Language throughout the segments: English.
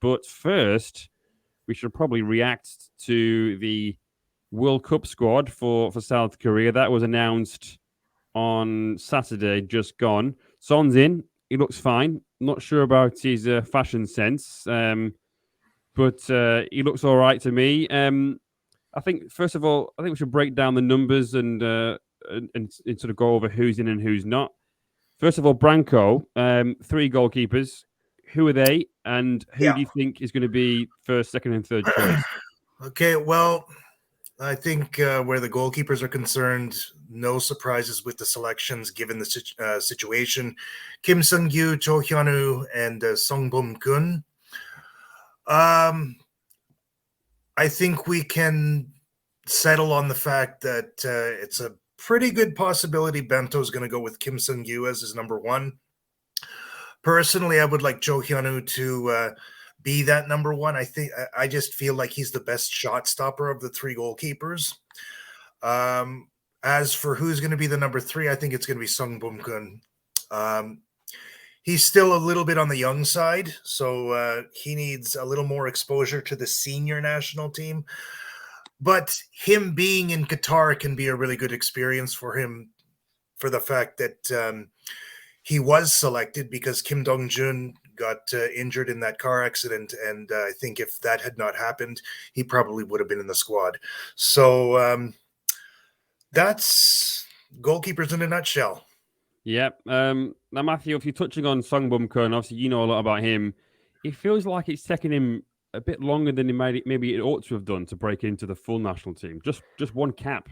But first, we should probably react to the World Cup squad for South Korea. That was announced on Saturday, just gone. Son's in. He looks fine. Not sure about his fashion sense, but he looks all right to me. I think, first of all, I think we should break down the numbers and sort of go over who's in and who's not. First of all, Branko, 3 goalkeepers. Who are they, and who Yeah. do you think is going to be first, second, and third choice? Okay, well, I think where the goalkeepers are concerned, no surprises with the selections given the situation. Kim Sung-gyu, Cho Hyun-woo, and Song Bum-kun. I think we can settle on the fact that it's a pretty good possibility Bento is going to go with Kim Sung-gyu as his number 1. Personally, I would like Cho Hyun-woo to be that number 1. I just feel like he's the best shot stopper of the 3 goalkeepers. As for who's going to be the number 3, I think it's going to be Sung Bum-kun. He's still a little bit on the young side, so he needs a little more exposure to the senior national team. But him being in Qatar can be a really good experience for him, for the fact that he was selected because Kim Dong-jun got injured in that car accident, and I think if that had not happened, he probably would have been in the squad. So that's goalkeepers in a nutshell. Yep. Now, Matthew, if you're touching on Song Bum-kun, obviously you know a lot about him. It feels like it's taken him a bit longer than maybe it ought to have done to break into the full national team. Just 1 cap.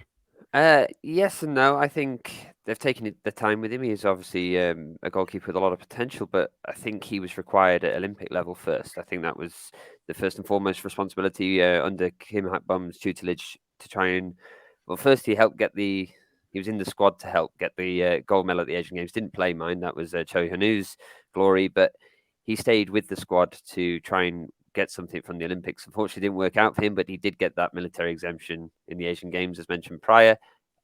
Yes and no. I think they've taken the time with him. He's obviously a goalkeeper with a lot of potential, but I think he was required at Olympic level first. I think that was the first and foremost responsibility under Kim Hak-bum's tutelage to try and, well, first he was in the squad to help get the gold medal at the Asian Games. Didn't play, mind. That was Cho Hyun-woo's glory, but he stayed with the squad to try and get something from the Olympics. Unfortunately, it didn't work out for him, but he did get that military exemption in the Asian Games, as mentioned prior.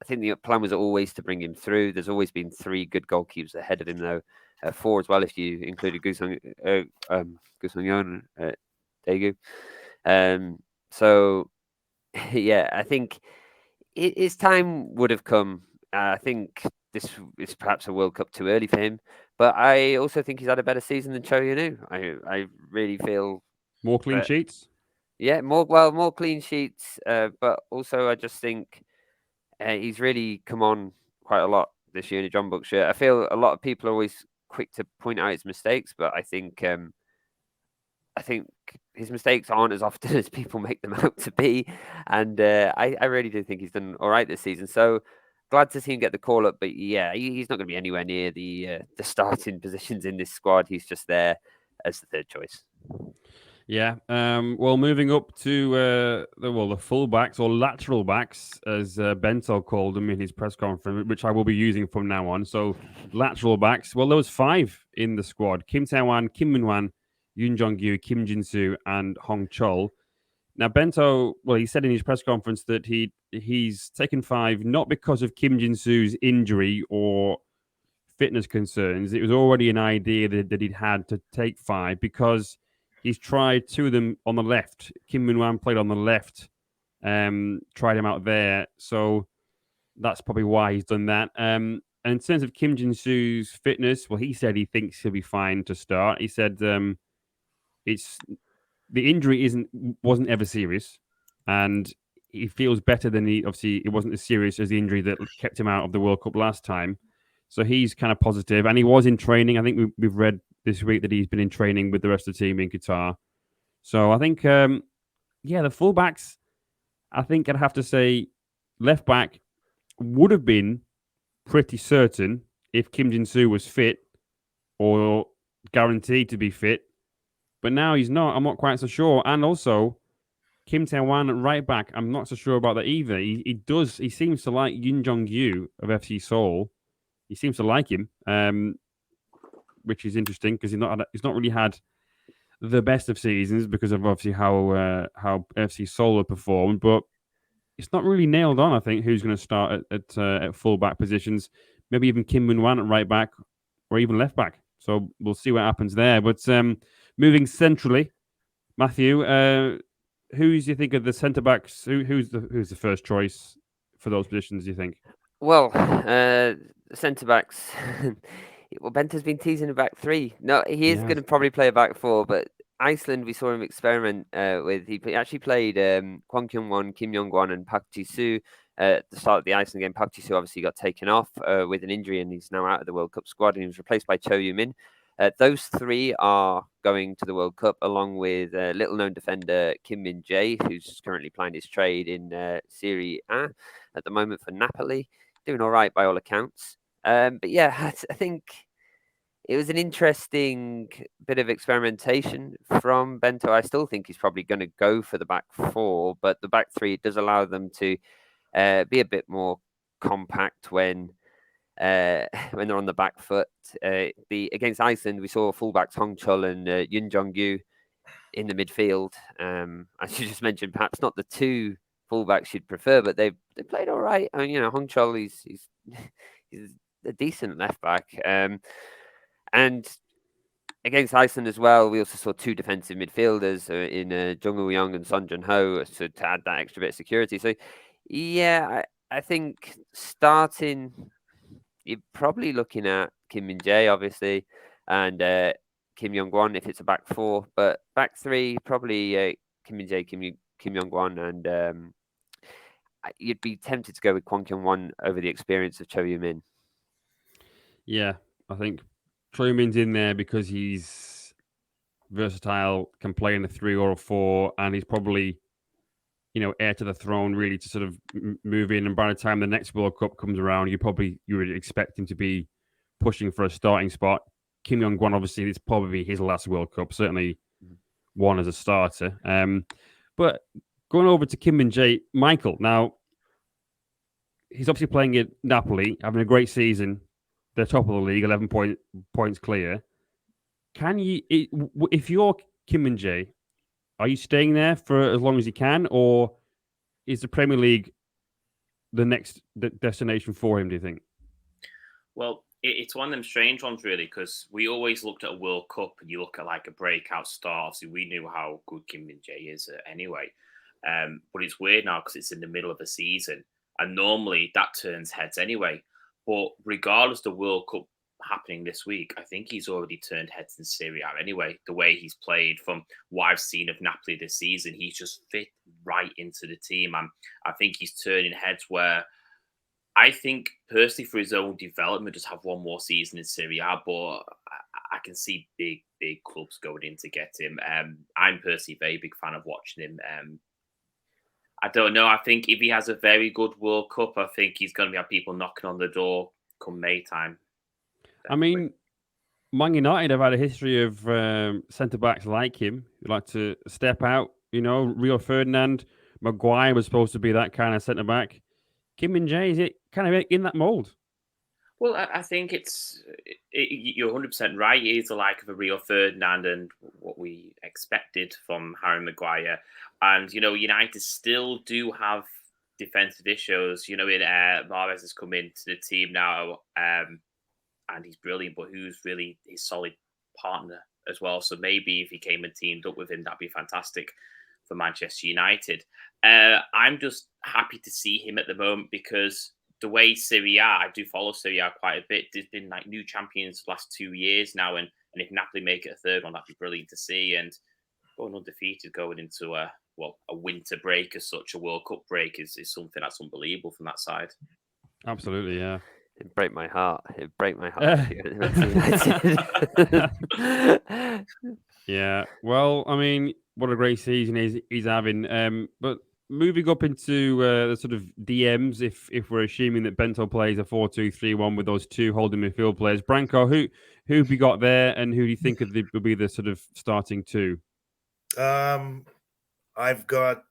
I think the plan was always to bring him through. There's always been 3 good goalkeepers ahead of him, though. 4 as well, if you included Gusong-yeon, Daegu. So, yeah, I think his time would have come. I think this is perhaps a World Cup too early for him, but I also think he's had a better season than Cho Hyun-woo. I really feel more clean sheets. Yeah, more clean sheets, but also I just think he's really come on quite a lot this year in a John Book shirt. I feel a lot of people are always quick to point out his mistakes, but I think his mistakes aren't as often as people make them out to be, and I really do think he's done all right this season. So glad to see him get the call up, but yeah, he's not going to be anywhere near the starting positions in this squad. He's just there as the 3rd choice. Yeah. Well, moving up to the fullbacks or lateral backs, as Bento called them in his press conference, which I will be using from now on. So lateral backs. Well, there was 5 in the squad: Kim Tae-wan, Kim Min-wan, Yoon Jong-gyu, Kim Jin-soo, and Hong Chol. Now, Bento, well, he said in his press conference that he's taken 5 not because of Kim Jin-soo's injury or fitness concerns. It was already an idea that he'd had to take 5 because he's tried 2 of them on the left. Kim Min-wan played on the left, tried him out there. So that's probably why he's done that. And in terms of Kim Jin-soo's fitness, well, he said he thinks he'll be fine to start. He said the injury wasn't ever serious, and he feels better than obviously it wasn't as serious as the injury that kept him out of the World Cup last time. So he's kind of positive, and he was in training. I think we've read this week that he's been in training with the rest of the team in Qatar. So I think, the fullbacks, I think I'd have to say left back would have been pretty certain if Kim Jin-soo was fit or guaranteed to be fit. But now he's not. I'm not quite so sure. And also, Kim Tae-wan at right back, I'm not so sure about that either. He seems to like Yoon Jong-gyu of FC Seoul. He seems to like him, which is interesting because he's not really had the best of seasons because of obviously how FC Seoul have performed. But it's not really nailed on, I think, who's going to start at full-back positions. Maybe even Kim Min-wan at right back or even left back. So we'll see what happens there. But moving centrally, Matthew, who's you think of the centre backs? Who's the first choice for those positions? Do you think? Well, centre backs. Well, Bento's been teasing a back three. No, he is going to probably play a back four, but Iceland, we saw him experiment with. He actually played Kwon Kyung-won, Kim Yong-won, and Park Ji-soo at the start of the Iceland game. Park Ji-soo obviously got taken off with an injury, and he's now out of the World Cup squad, and he was replaced by Cho Yoo-min. Those three are going to the World Cup, along with little-known defender Kim Min-jae, who's currently plying his trade in Serie A at the moment for Napoli. Doing all right by all accounts. But yeah, I think it was an interesting bit of experimentation from Bento. I still think he's probably going to go for the back four, but the back three does allow them to be a bit more compact when they're on the back foot. Against Iceland, we saw fullbacks Hong Chul and Yun Jong-yu in the midfield. I should just mention, perhaps not the two fullbacks you'd prefer, but they played all right. I mean, Hong Chul, he's a decent left back. And against Iceland as well, we also saw two defensive midfielders in Jung Woo-young and Son Jun-ho to add that extra bit of security. So, yeah, I think starting, you're probably looking at Kim Min-jae, obviously, and Kim Yong-won if it's a back four. But back three, probably Kim Min-jae, Kim Yong-won, and you'd be tempted to go with Kwon Kyung-won over the experience of Cho Yoo-min. Yeah, I think Cho Yoo-min's in there because he's versatile, can play in a 3 or a 4, and he's probably, heir to the throne, really, to sort of move in. And by the time the next World Cup comes around, you would expect him to be pushing for a starting spot. Kim Yong-won, obviously, it's probably his last World Cup, certainly one as a starter. But going over to Kim Min-jae, Michael, now, he's obviously playing at Napoli, having a great season. They're top of the league, 11 points clear. If you're Kim Min-jae, are you staying there for as long as you can, or is the Premier League the next destination for him, do you think? Well, it's one of them strange ones, really, because we always looked at a World Cup and you look at like a breakout star. Obviously, we knew how good Kim Min-jae is anyway. But it's weird now because it's in the middle of a season. And normally that turns heads anyway. But regardless of the World Cup happening this week, I think he's already turned heads in Serie A anyway. The way he's played, from what I've seen of Napoli this season, he's just fit right into the team. And I think he's turning heads where I think personally for his own development, just have one more season in Serie A, but I can see big clubs going in to get him. I'm personally a very big fan of watching him. I don't know. I think if he has a very good World Cup, I think he's going to have people knocking on the door come May time. Definitely. I mean, Man United have had a history of centre-backs like him, who like to step out. Rio Ferdinand, Maguire was supposed to be that kind of centre-back. Kim Min-jae, is it kind of in that mould? Well, I think you're 100% right. He is the like of a Rio Ferdinand and what we expected from Harry Maguire. And, United still do have defensive issues. Mahrez has come into the team now and he's brilliant, but who's really his solid partner as well? So maybe if he came and teamed up with him, that'd be fantastic for Manchester United. I'm just happy to see him at the moment because the way Serie A, I do follow Serie A quite a bit. There's been like new champions the last 2 years now, and if Napoli make it a third one, that'd be brilliant to see. And going undefeated going into a winter break as such, a World Cup break is something that's unbelievable from that side. Absolutely, yeah. It'd break my heart. Yeah. Well, I mean, what a great season he's having. But moving up into the sort of DMs, if we're assuming that Bento plays a 4-2-3-1 with those two holding midfield players, Branko, who have you got there, and who do you think will be the sort of starting two? I've got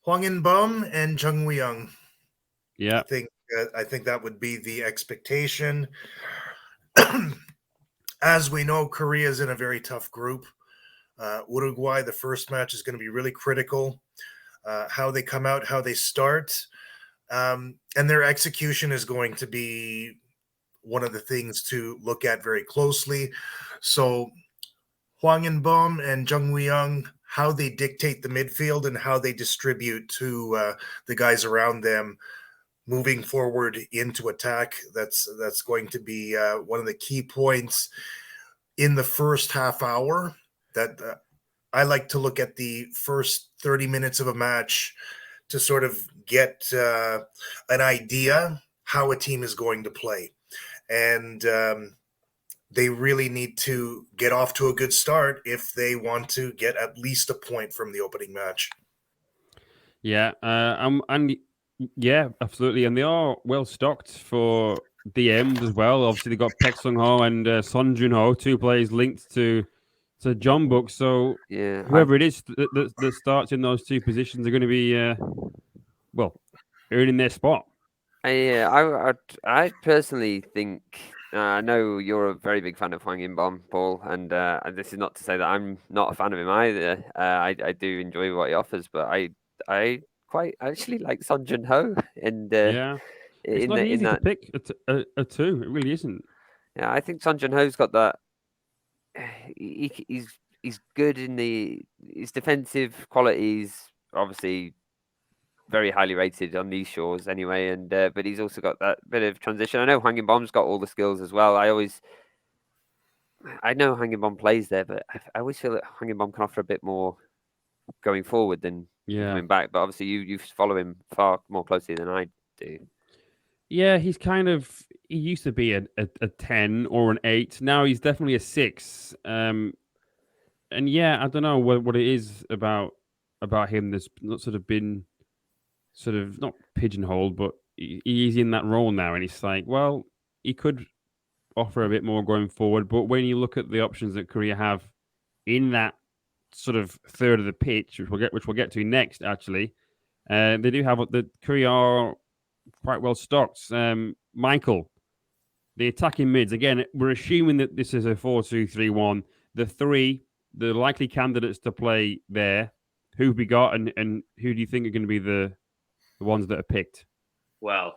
Hwang In-bum and Jung Woo-young. Yeah, I think that would be the expectation. As we know, Korea is in a very tough group. Uruguay, the first match is going to be really critical. How they come out, how they start, and their execution is going to be one of the things to look at very closely. So Hwang and Jung Woo-young, how they dictate the midfield and how they distribute to the guys around them moving forward into attack. That's going to be one of the key points in the first half hour. That I like to look at the first 30 minutes of a match to sort of get an idea how a team is going to play. And they really need to get off to a good start if they want to get at least a point from the opening match. Yeah, and yeah, absolutely, and they are well stocked for DMs as well. Obviously, they got Pek Sung Ho and Son Jun Ho, two players linked to John Book. So Yeah, whoever it is that starts in those two positions are going to be well earning their spot. I personally think I know you're a very big fan of Hwang In-bom, Paul, and this is not to say that I'm not a fan of him either. I do enjoy what he offers, but I quite actually like Son Jun Ho, and Yeah, it's in not in easy to that pick a two. It really isn't. yeah, I think Son Jun Ho's got that. He's good in his defensive qualities, obviously very highly rated on these shores anyway, and but he's also got that bit of transition. I know Hwang In-bom's got all the skills as well. I know Hwang In-bom plays there, but I always feel that Hwang In-bom can offer a bit more going forward than coming back. But obviously, you follow him far more closely than I do. Yeah, he used to be a 10 or an 8. Now he's definitely a 6. And yeah, I don't know what it is about him that's not sort of been sort of not pigeonholed, but he's in that role now, and it's like, well, he could offer a bit more going forward, but when you look at the options that Korea have in that sort of third of the pitch, which we'll get to next, actually, they do have the Korea are quite well stocked. Michael, the attacking mids again. We're assuming that this is a 4-2-3-1. The likely candidates to play there. Who've we got, and who do you think are going to be the ones that are picked? Well,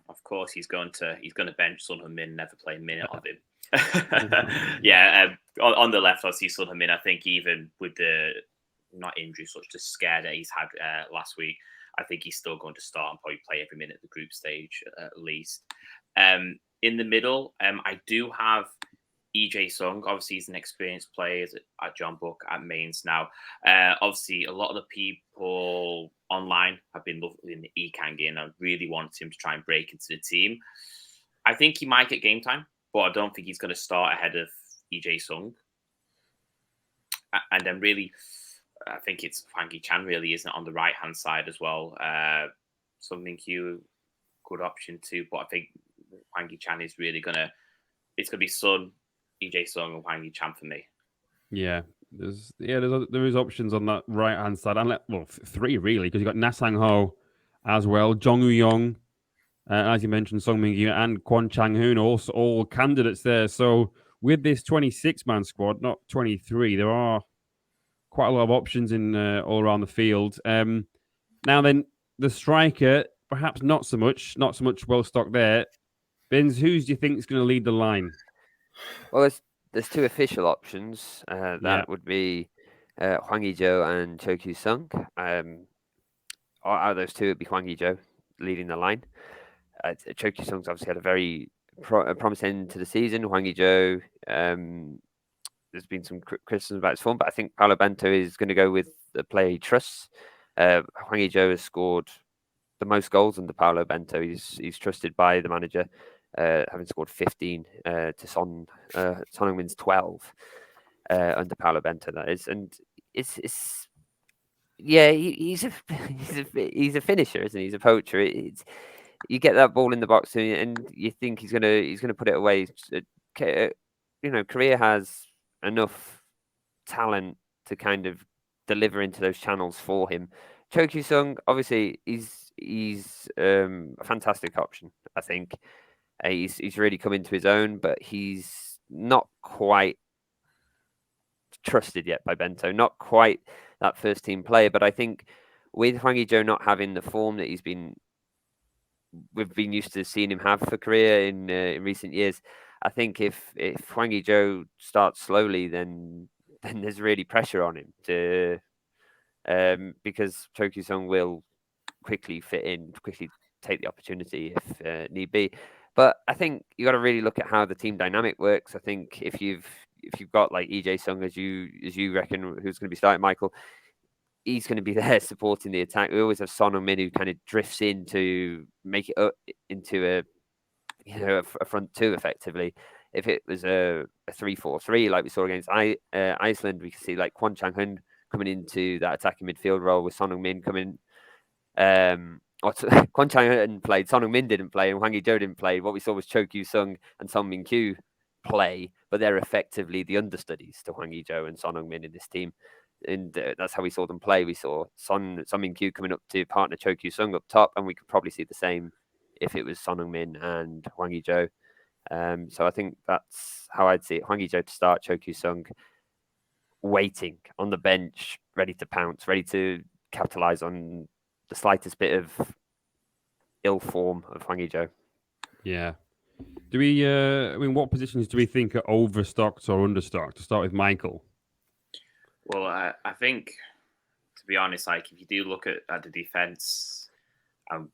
of course he's going to bench Son Heung-min, never play a minute of him. Yeah, on the left, obviously Son Heung-min. I think even with the not injury, such the scare that he's had last week, I think he's still going to start and probably play every minute of the group stage at least. In the middle, I do have EJ Sung. Obviously, he's an experienced player at John Book at Mainz now. Obviously, a lot of the people online have been loving the Ikang in. I really want him to try and break into the team. I think he might get game time, but I don't think he's going to start ahead of EJ Sung. And then really, I think it's Hwang Hee-chan really, isn't it, on the right-hand side as well. Sung Min-kyu, good option too, but I think Hwang Hee-chan is really it's going to be Son, EJ Sung, and Hwang Hee-chan for me. Yeah, there is options on that right-hand side. And three really, because you've got Na Sang-ho as well, Jong Woo-young, as you mentioned, Song Min-kyu, and Kwon Chang-hoon, also all candidates there. So with this 26-man squad, not 23, there are quite a lot of options in all around the field. Now then, the striker, perhaps not so much well stocked there. Benz, who do you think is going to lead the line? Well, there's two official options. That would be Hwang Hee-jo and Cho Kyu-sung. Out of those two, it'd be Hwang Hee-jo leading the line. Cho Kyu-sung's obviously had a very promising end to the season. Hwang Hee-jo, there's been some criticism about his form, but I think Paulo Bento is going to go with the player he trusts. Hwang Hee-jo has scored the most goals under Paulo Bento. He's trusted by the manager, having scored 15 to Son Heung-min's 12 under Paulo Bento. That is, and it's yeah, he's a finisher, isn't he? He's a poacher. You get that ball in the box and you think he's gonna put it away. Korea has enough talent to kind of deliver into those channels for him. Cho Kyu-sung, obviously, he's a fantastic option. I think he's really come into his own, but he's not quite trusted yet by Bento. Not quite that first team player, but I think with Hwang Hee-jo not having the form that we've been used to seeing him have for Korea in recent years, I think if Hwang Hee-jo starts slowly, then then there's really pressure on him to because Cho Kyu-sung will quickly fit in, quickly take the opportunity if need be. But I think you got to really look at how the team dynamic works. I think if you've got like EJ Sung as you reckon who's going to be starting, Michael, he's going to be there supporting the attack. We always have Son Heung-min who kind of drifts in to make it up into a front two effectively. If it was a 3-4-3 like we saw against Iceland, we could see like Kwon Chang-hun coming into that attacking midfield role with Son Heung-min coming. Kwon Chang-hun played, Son Heung-min didn't play, and Hwang Hee-jo didn't play. What we saw was Cho Kyu-sung and Son Min-kyu play, but they're effectively the understudies to Hwang Hee-jo and Son Heung-min in this team. And that's how we saw them play. We saw Son Min-kyu coming up to partner Cho Kyu-sung up top, and we could probably see the same if it was Son Heung-min and Hwang Hee-jo. So I think that's how I'd see it. Hwang Hee-jo to start, Cho Kyu-sung waiting on the bench, ready to pounce, ready to capitalize on the slightest bit of ill form of Hwang Hee-jo. Yeah. Do we? What positions do we think are overstocked or understocked? To start with, Michael. Well, I think, to be honest, like if you do look at the defense,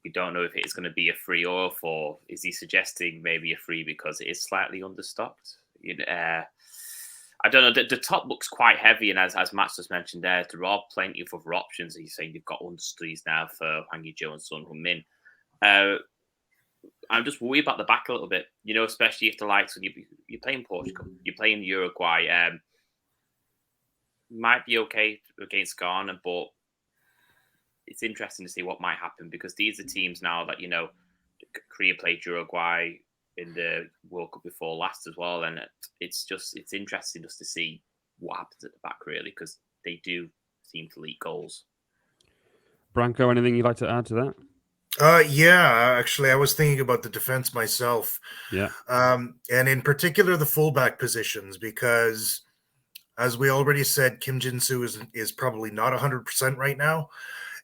we don't know if it's going to be a 3 or a 4. Is he suggesting maybe a 3 because it is slightly understocked? I don't know. The top looks quite heavy, and as Matt just mentioned there are plenty of other options. He's saying you've got understudies now for Hwang Hee-jo and Son Heung-min. I'm just worried about the back a little bit, especially if the likes when you're playing Portugal, you're playing Uruguay. Might be okay against Ghana, but it's interesting to see what might happen because these are teams now that Korea played Uruguay in the World Cup before last as well, and it's interesting just to see what happens at the back really because they do seem to leak goals. Branko, anything you'd like to add to that? Yeah, actually, I was thinking about the defense myself. Yeah. And in particular, the fullback positions, because as we already said, Kim Jin-soo is probably not 100% right now.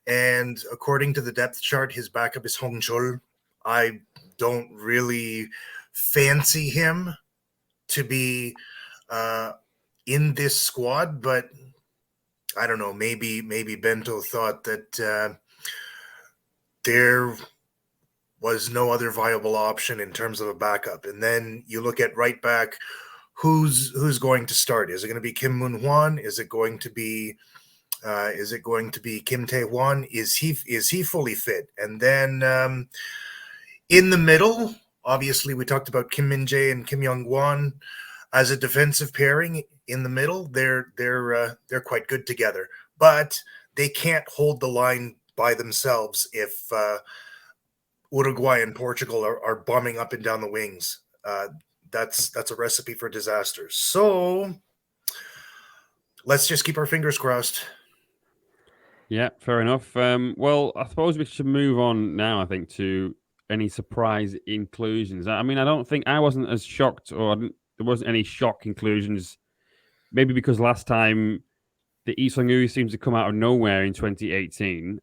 And according to the depth chart, his backup is Hong Chol. I don't really fancy him to be in this squad, but I don't know. Maybe Bento thought that there was no other viable option in terms of a backup. And then you look at right back, who's going to start? Is it going to be Kim Moon-hwan? Is it going to be Kim Tae-hwan? Is he fully fit? And then in the middle, obviously we talked about Kim Min-jae and Kim Young-won as a defensive pairing in the middle. They're quite good together, but they can't hold the line by themselves if Uruguay and Portugal are bombing up and down the wings. That's a recipe for disaster. So let's just keep our fingers crossed. Yeah, fair enough. Well, I suppose we should move on now, I think, to any surprise inclusions. I mean, I wasn't as shocked, or there wasn't any shock inclusions, maybe because last time the Lee Sung-woo seems to come out of nowhere in 2018.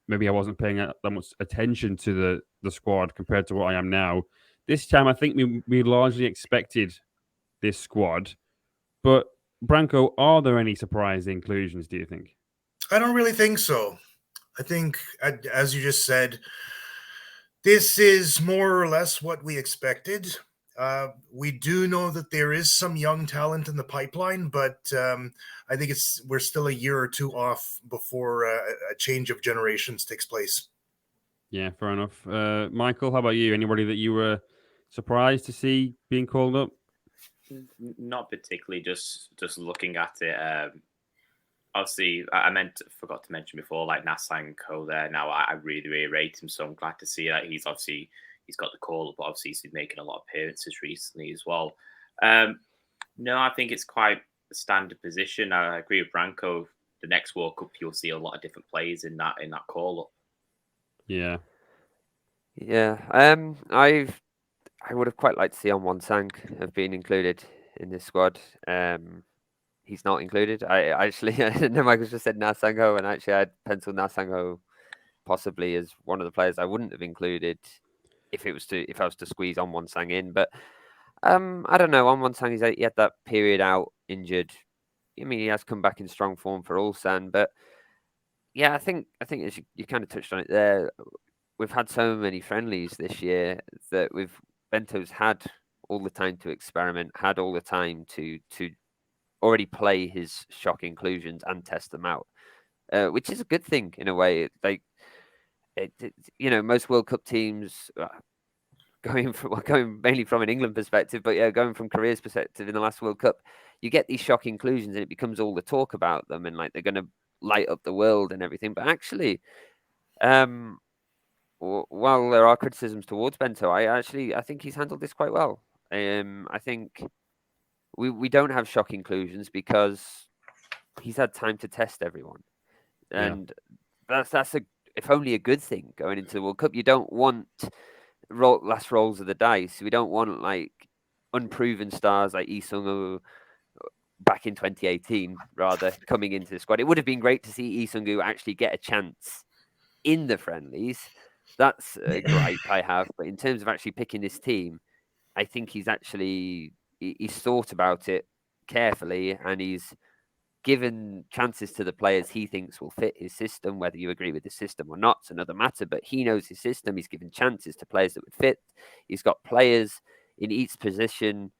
Maybe I wasn't paying that much attention to the squad compared to what I am now. This time, I think we largely expected this squad. But, Branko, are there any surprise inclusions, do you think? I don't really think so. I think, as you just said, this is more or less what we expected. We do know that there is some young talent in the pipeline, but I think we're still a year or two off before a change of generations takes place. Yeah, fair enough. Michael, how about you? Anybody that you were surprised to see being called up? Not particularly. Just looking at it. Obviously, forgot to mention before, like Na Sang-ho there. Now, I really, really rate him, so I'm glad to see that he's got the call up, but obviously he's been making a lot of appearances recently as well. No, I think it's quite a standard position. I agree with Branko. The next World Cup, you'll see a lot of different players in that call up. Yeah. Yeah. I would have quite liked to see Won Sang have been included in this squad. He's not included. I actually, no, Michael just said Na Sang-ho, and actually I had penciled Na Sang-ho possibly as one of the players I wouldn't have included if I was to squeeze Won Sang in. But I don't know. Won Sang, he had that period out injured I mean, he has come back in strong form for Ulsan, but yeah, I think as you kind of touched on it there, we've had so many friendlies this year that Bento's had all the time to experiment, had all the time to already play his shock inclusions and test them out, which is a good thing in a way. Like, most World Cup teams, going mainly from an England perspective, but yeah, going from Korea's perspective in the last World Cup, you get these shock inclusions and it becomes all the talk about them and like they're going to light up the world and everything. But actually, while there are criticisms towards Bento, I think he's handled this quite well. I think we don't have shock inclusions because he's had time to test everyone, and that's if only a good thing going into the World Cup. You don't want last rolls of the dice. We don't want like unproven stars like Lee Sung-woo back in 2018, rather, coming into the squad. It would have been great to see Lee Sung-woo actually get a chance in the friendlies. That's a gripe I have. But in terms of actually picking this team, I think he's thought about it carefully and he's given chances to the players he thinks will fit his system. Whether you agree with the system or not, it's another matter, but he knows his system. He's given chances to players that would fit. He's got players in each position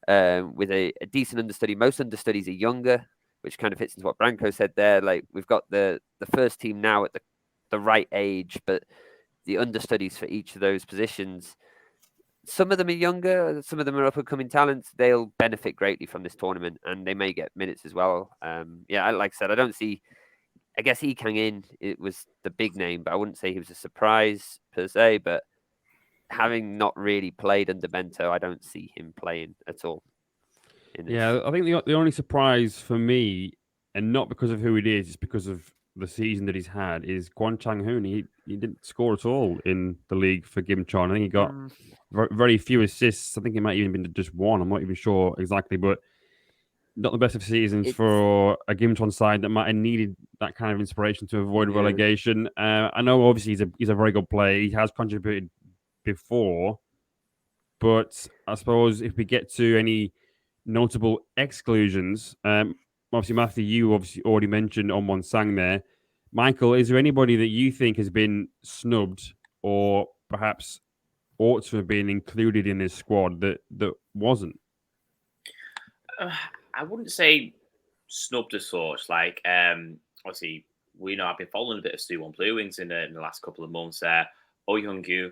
with a decent understudy. Most understudies are younger, which kind of fits into what Branko said there. Like, we've got the first team now at the right age, but the understudies for each of those positions, some of them are younger, some of them are up-and-coming talents. They'll benefit greatly from this tournament, and they may get minutes as well. Like I said, I guess Lee Kang-in, it was the big name, but I wouldn't say he was a surprise per se. But having not really played under Bento, I don't see him playing at all. Yeah, I think the only surprise for me, and not because of who it is, it's because of the season that he's had, is Kwon Chang-hoon. He didn't score at all in the league for Gimcheon. I think he got very few assists. I think it might even been just one. I'm not even sure exactly, but not the best of seasons for a Gimcheon side that might have needed that kind of inspiration to avoid relegation. I know obviously he's a very good player. He has contributed before, but I suppose if we get to any notable exclusions, obviously Matthew, you obviously already mentioned On Won Sang there. Michael, is there anybody that you think has been snubbed or perhaps ought to have been included in this squad that wasn't? I wouldn't say snubbed as such. Like, obviously, we know I've been following a bit of Suwon Blue Wings in the last couple of months there. Oh Hyung-gu,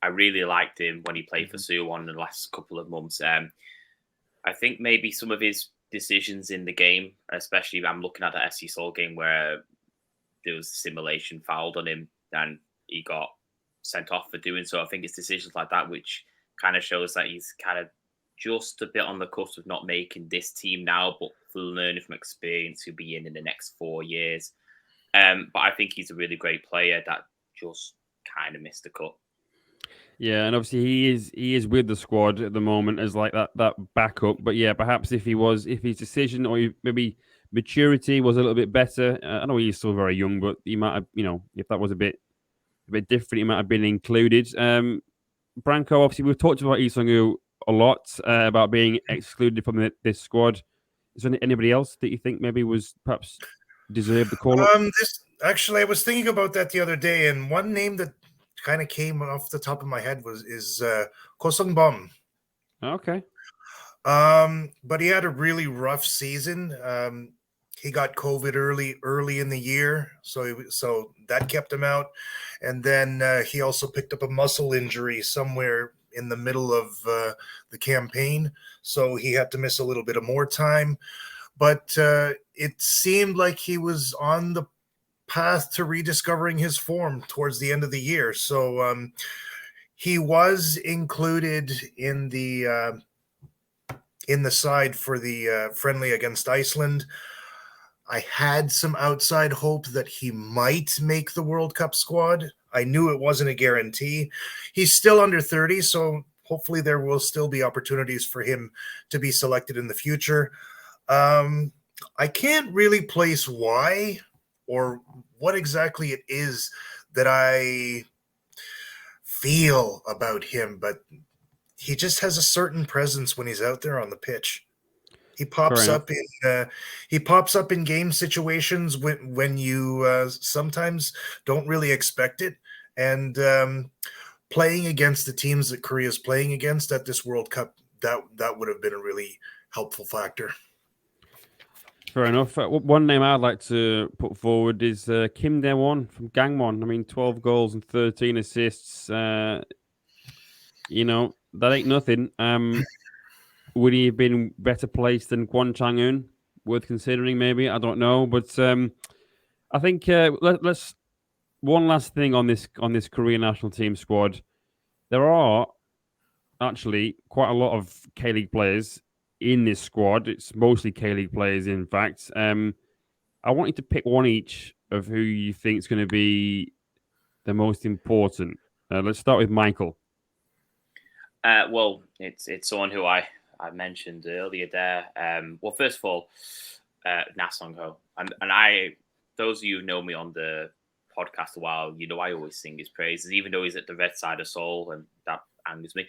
I really liked him when he played for Suwon in the last couple of months. I think maybe some of his decisions in the game, especially I'm looking at the SC Seoul game where there was simulation fouled on him and he got sent off for doing so. I think it's decisions like that which kind of shows that he's kind of just a bit on the cusp of not making this team now, but learning from experience he'll be in the next 4 years. But I think he's a really great player that just kind of missed the cut. Yeah, and obviously he is with the squad at the moment as like that backup. But yeah, perhaps if his decision or maybe maturity was a little bit better. I know he's still very young, but he might have, if that was a bit different, he might have been included. Branko, obviously we've talked about Lee Sung-woo a lot about being excluded from this squad. Is there anybody else that you think maybe was perhaps deserved the call up? Actually, I was thinking about that the other day, and one name that kind of came off the top of my head is Ko Sung-bum. Okay. But he had a really rough season. He got COVID early in the year, so that kept him out. And then he also picked up a muscle injury somewhere in the middle of the campaign, so he had to miss a little bit of more time. But it seemed like he was on the path to rediscovering his form towards the end of the year. So he was included in the side for the friendly against Iceland. I had some outside hope that he might make the World Cup squad. I knew it wasn't a guarantee. He's still under 30, so hopefully there will still be opportunities for him to be selected in the future. I can't really place why or what exactly it is that I feel about him, but he just has a certain presence when he's out there on the pitch. He pops up in game situations when you sometimes don't really expect it, and playing against the teams that Korea is playing against at this World Cup, that would have been a really helpful factor. Fair enough. One name I'd like to put forward is Kim Dae-won from Gangwon. I mean, 12 goals and 13 assists. You know, that ain't nothing. Would he have been better placed than Kwon Chang-eun? Worth considering, maybe. I don't know, but I think let's one last thing on this Korean national team squad. There are actually quite a lot of K-League players in this squad. It's mostly K-League players, in fact. I want you to pick one each of who you think is going to be the most important. Let's start with Michael. Well, it's someone who I mentioned earlier there. Well, first of all, Na Sung-ho, and those of you who know me on the podcast a while, you know I always sing his praises, even though he's at the red side of Seoul, and that angers me.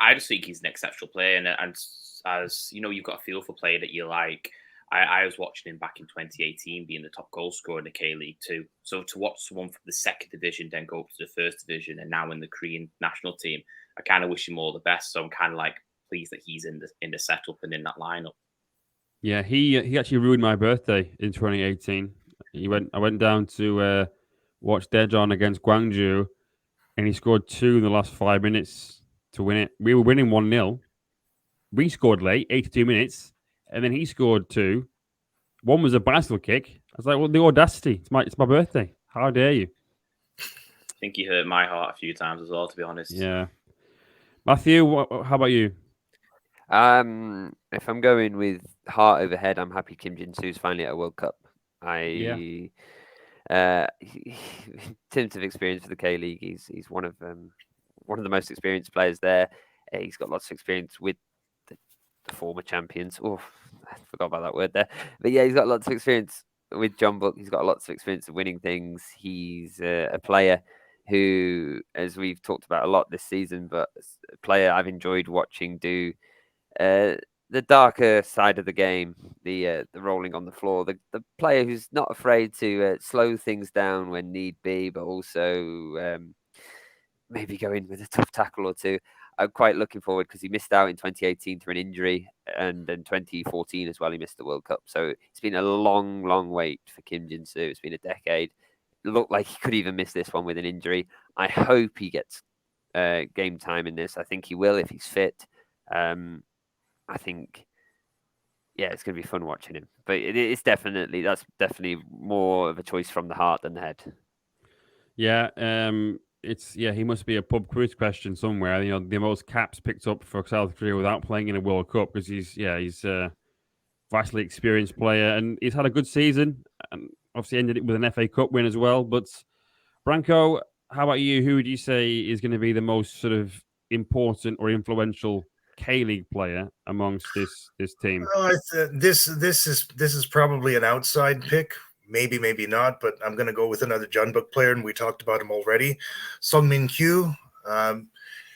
I just think he's an exceptional player, and as you know, you've got a feel for a player that you like. I was watching him back in 2018 being the top goal scorer in the K-League too. So to watch someone from the second division then go up to the first division and now in the Korean national team, I kind of wish him all the best. So I'm kind of like pleased that he's in the setup and in that lineup. Yeah, he actually ruined my birthday in 2018. I went down to watch Daejeon against Gwangju, and he scored 2 in the last 5 minutes to win it. We were winning 1-0. We scored late, 82 minutes, and then he scored 2. One was a bicycle kick. I was like, well, the audacity. It's my birthday. How dare you? I think he hurt my heart a few times as well, to be honest. Yeah. Matthew, how about you? If I'm going with heart over head, I'm happy Kim Jin-soo's finally at a World Cup. In terms of experience for the K-League, he's one of the most experienced players there. He's got lots of experience with the former champions. Oh, I forgot about that word there. But yeah, he's got lots of experience with Jeonbuk. He's got lots of experience of winning things. He's a player who, as we've talked about a lot this season, but a player I've enjoyed watching do the darker side of the game, the rolling on the floor, the player who's not afraid to slow things down when need be, but also maybe go in with a tough tackle or two. I'm quite looking forward because he missed out in 2018 through an injury, and in 2014 as well, he missed the World Cup. So it's been a long, long wait for Kim Jin-soo. It's been a decade. It looked like he could even miss this one with an injury. I hope he gets game time in this. I think he will if he's fit. I think, yeah, it's going to be fun watching him. But that's definitely more of a choice from the heart than the head. Yeah, he must be a pub quiz question somewhere. You know, the most caps picked up for South Korea without playing in a World Cup because he's a vastly experienced player and he's had a good season and obviously ended it with an FA Cup win as well. But Branko, how about you? Who would you say is going to be the most sort of important or influential K-League player amongst this team? Well, this is probably an outside pick. Maybe not, but I'm going to go with another Jeonbuk player, and we talked about him already. Sungmin Kyu.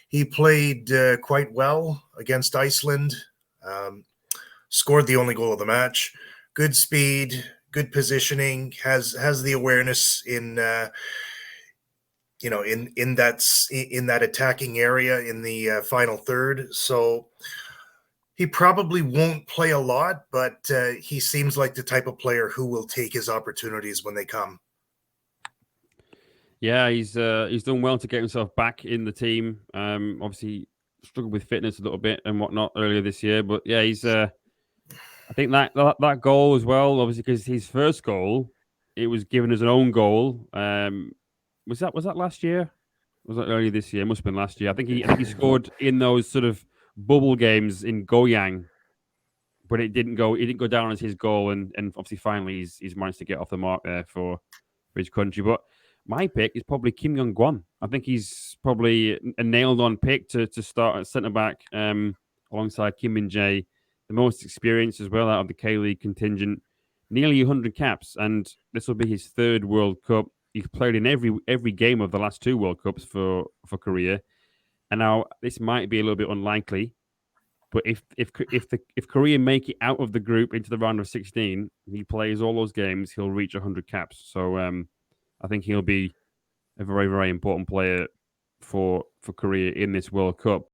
He played quite well against Iceland. Scored the only goal of the match. Good speed, good positioning. Has the awareness in that attacking area in the final third. So he probably won't play a lot, but he seems like the type of player who will take his opportunities when they come. Yeah, he's done well to get himself back in the team. Obviously struggled with fitness a little bit and whatnot earlier this year, but yeah, he's. I think that goal as well, obviously, because his first goal, it was given as an own goal. Was that last year? Was that earlier this year? It must have been last year. I think he scored in those sort of bubble games in Goyang, but it didn't go down as his goal, and obviously finally he's managed to get off the mark there for his country. But my pick is probably Kim Young-gwon. I think he's probably a nailed-on pick to start at centre back alongside Kim Min-jae, the most experienced as well out of the K-League contingent, nearly 100 caps, and this will be his third World Cup. He's played in every game of the last 2 World Cups for Korea. And now this might be a little bit unlikely, But if Korea make it out of the group into the round of 16, he plays all those games, he'll reach 100 caps. So I think he'll be a very, very important player for Korea in this World Cup.